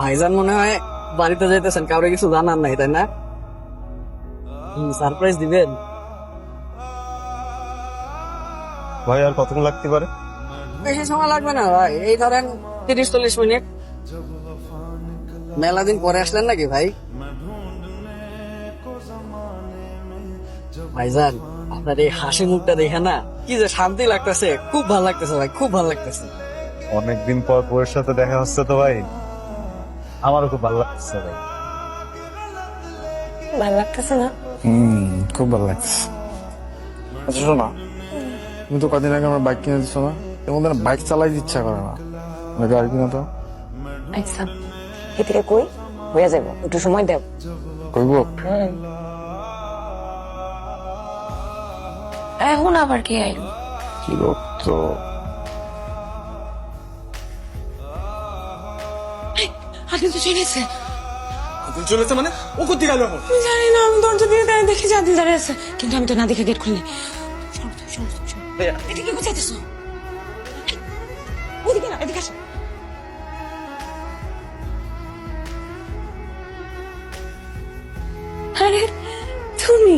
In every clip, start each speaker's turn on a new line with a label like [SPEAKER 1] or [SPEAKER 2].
[SPEAKER 1] ভাইজান মনে হয় বাড়িতে যাইতেছেন, কাউরে কিছু জানার নাই তাই না? সারপ্রাইজ দিবেন?
[SPEAKER 2] ভাই আর কতক্ষণ লাগতে পারে?
[SPEAKER 1] বেশি সময় লাগবে না ভাই, এই ধরেন 30-40 মিনিট। মেলা দিন পরে আসলেন নাকি ভাই? ভাইজান আপনার এই হাসি মুখটা দেখে না কি যে শান্তি লাগতেছে, খুব ভালো লাগতেছে ভাই, খুব ভালো লাগতেছে।
[SPEAKER 2] অনেকদিন পর বউয়ের সাথে দেখা হচ্ছে তো ভাই, আমারও খুব ভালো লাগছে ভাই।
[SPEAKER 3] ভালো লাগতেছে না?
[SPEAKER 4] খুব ভালো লাগছে। আচ্ছা শোনা, তুমি তো কদিন আগে আমার বাইক কিনে দিচ্ছ না, এর মধ্যে বাইক চালাই ইচ্ছা করে না, গাড়ি কিনা তো।
[SPEAKER 3] আচ্ছা এদিকে কই হয়ে যাবো, একটু সময় দেব।
[SPEAKER 4] কইব
[SPEAKER 3] এখন আবার কে আইলো?
[SPEAKER 4] কি রক্ত।
[SPEAKER 3] আগে তো চিনেছে।
[SPEAKER 5] আদিল চলেছে মানে? ও কোথায় গেল এখন?
[SPEAKER 3] জানি না, আমি দরজা দিয়ে দাঁড়িয়ে দেখি যে আদিল দাঁড়িয়ে আছে, কিন্তু আমি তো না দেখে গেট খুলিনি। এদিকে কোথাইতেছো? ওদিকে না, এদিকে আসো। আরে তুমি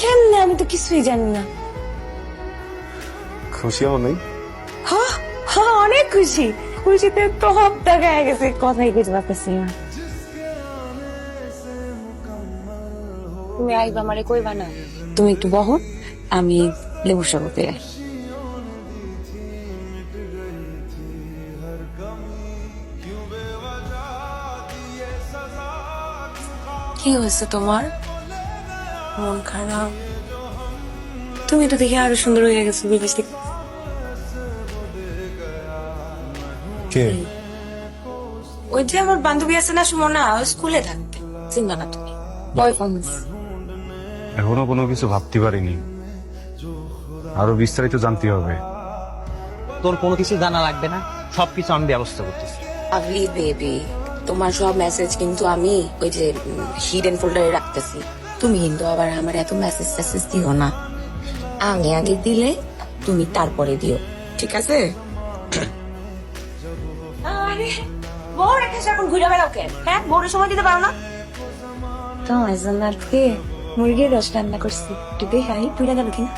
[SPEAKER 3] কেমনে? আমি তো কিছুই জানি না।
[SPEAKER 2] খুশি হও নাই?
[SPEAKER 3] হ্যাঁ হ্যাঁ, অনেক খুশি। খুশিতে তো হপ্তা গায়ে গেছে, কথাই কিছু পারতেছি না। তুমি আইবা আমারে কইবা না? তুমি একটু বহো, আমি লেবু শরবত দিয়ে আসি। কি হয়েছে তোমার? মন খারাপ? তুমি তো দেখে আরো সুন্দর হয়ে গেছো বিদেশ থেকে।
[SPEAKER 4] কে?
[SPEAKER 3] ওই যে আমার বান্ধবী আছে না সুমনা, স্কুলে থাকতে, চিনবা না তুমি? বয়ফ্রেন্ড।
[SPEAKER 2] এখনো কোনো কিছু ভাবতে পারিনি, আরো বিস্তারিত জানতে হবে।
[SPEAKER 1] তোর কোনো কিছু জানা লাগবে না, সবকিছু আমি ব্যবস্থা করতেছি।
[SPEAKER 3] লাভলি বেবি, তোমার সব মেসেজ কিন্তু আমি ওই যে হিডেন ফোল্ডারে রাখতেছি। তুমি কিন্তু আবার আমার এত মেসেজ টেসেজ দিও না, আমি আগে দিলে তুমি তারপরে দিও, ঠিক আছে? আরে বড় রেখে এখন ঘুরে বেড়াও কেন? হ্যাঁ, বড় সময় দিতে পারো না? তোমার জন্য আজকে মুরগির রস রান্না করছি, একটু দেখাই তুলে গেল কিনা।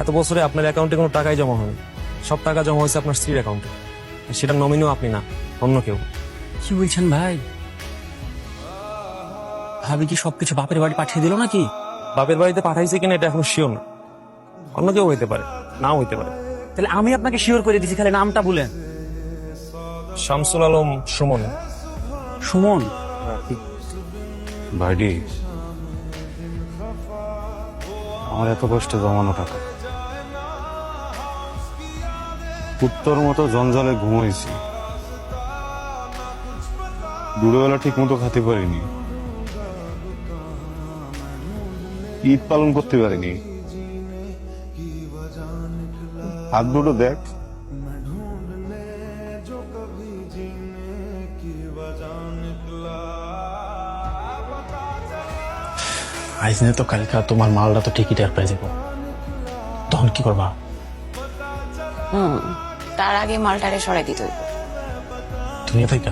[SPEAKER 6] এত বছরে আপনার অ্যাকাউন্টে কোনো টাকাই জমা হয়নি, সব টাকা জমা হয়েছে আপনার স্ত্রীর অ্যাকাউন্টে। সেটা নমিনিও আপনি না, অন্য কেউ।
[SPEAKER 1] কি বলছেন ভাই? ভাবি কি সবকিছু বাপের বাড়ি পাঠিয়ে দিল নাকি?
[SPEAKER 6] বাপের বাড়িতে পাঠাইছে কিনা এটা এখন শিওর না, অন্য কেউ হইতে পারে, নাও হইতে পারে।
[SPEAKER 1] তাহলে আমি আপনাকে শিওর করে দিছি, খালি নামটা বলেন।
[SPEAKER 6] শামসুল আলম সুমন।
[SPEAKER 1] সুমন?
[SPEAKER 2] ভাইডি, আমার এত কষ্ট জমানো টাকা, কুত্তর মতো জঞ্জালে ঘুমাইছি, দুপুরবেলা ঠিক মতো খেতে পারিনি, ঈদ পালন করতে পারিনি। হাত দুটো দেখ,
[SPEAKER 7] আইজ নিয়ে তো কালকা তোমার মালটা তো ঠিকই টের পেয়ে যাবো, তখন কি করবা?
[SPEAKER 3] তার আগে মালটারে সরাই দিতে হইব।
[SPEAKER 7] তুমি থাকা